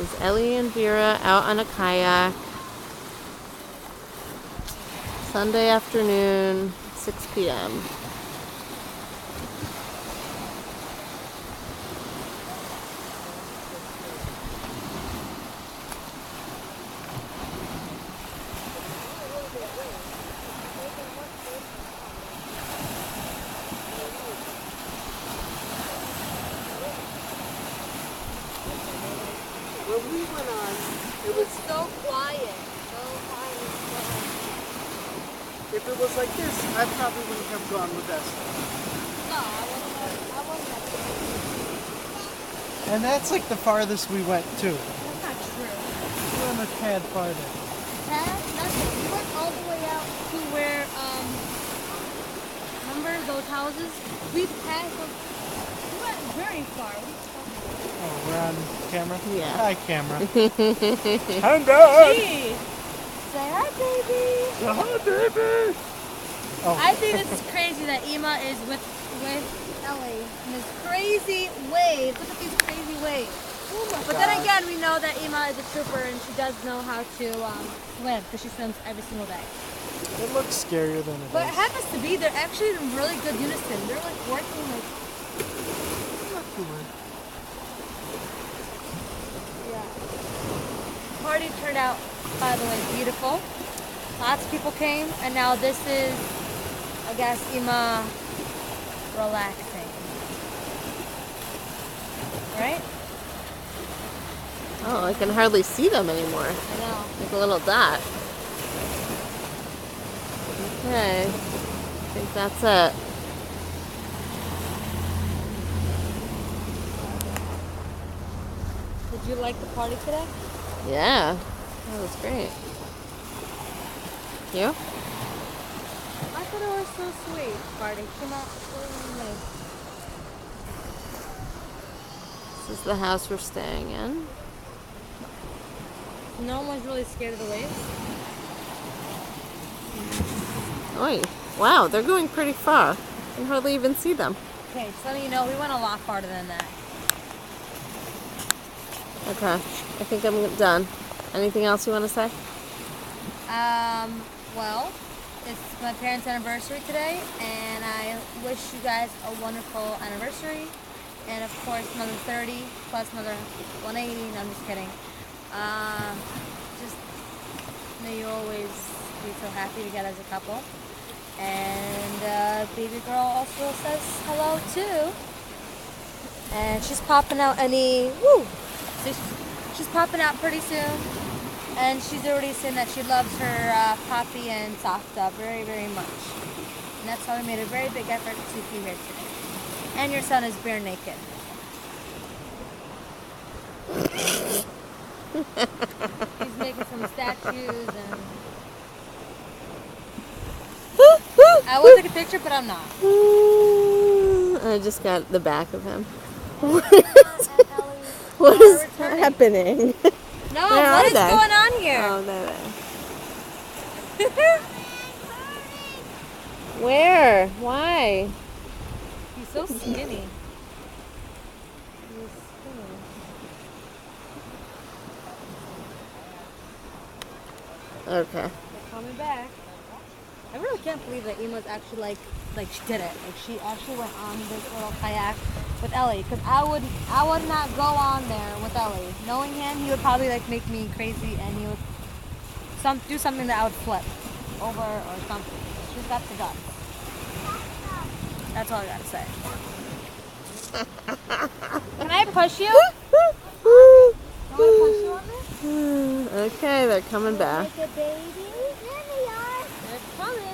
There's Elie and Vera out on a kayak. Sunday afternoon, 6 p.m. When we went on, it was so quiet. So quiet. If it was like this, I probably wouldn't have gone with Esther. No, I wouldn't have. And that's like the farthest we went too. That's not true. We went a tad farther. Nothing. We went all the way out to where, remember those houses? We passed them. We went very far. Oh, we're on camera? Yeah. Hi, camera. I'm done! Gee. Say hi, baby. Hi, baby! Oh. I think this is crazy that Emma is with Elie in this crazy wave. Look at these crazy waves. Oh my But God. then again, we know that Emma is a trooper and she does know how to swim because she swims every single day. It looks scarier than it But it is. happens to be they're actually in really good unison. They're like working like. Not too much. Yeah. Party turned out, by the way, beautiful. Lots of people came, and now this is, I guess, Emma relaxing. Right? Oh, I can hardly see them anymore. I know. Like a little dot. Okay. I think that's it. Did you like the party today? Yeah. That was great. You? I thought it was so sweet. Party came out really nice. This is the house we're staying in. No one's really scared of the waves. Oi. Wow, they're going pretty far. I can hardly even see them. Okay, just letting you know, we went a lot farther than that. Okay. I think I'm done. Anything else you want to say? Well, it's my parents' anniversary today, and I wish you guys a wonderful anniversary. And of course, another 30 plus another 180. No, I'm just kidding. Just may you always be so happy together as a couple. And baby girl also says hello too. And she's popping out she's popping out pretty soon. And she's already saying that she loves her Poppy and Savta very, very much. And that's why we made a very big effort to keep you here today. And your son is bare naked. He's making some statues and... I would take a picture, but I'm not. I just got the back of him. Ellie. What is returning. happening? No, Where what are is they? going on here? Oh, there they are. Where? Why? He's so skinny. Okay. They're coming back. I really can't believe that Emma's actually like she did it. Like she actually went on this little kayak with Elie. Because I would not go on there with Elie. Knowing him, he would probably like make me crazy and he would do something that I would flip over or something. She's got the guts. That's all I gotta say. Can I push you? You want to push you on this? Okay, they're coming back. Like a baby? There they are. They're coming.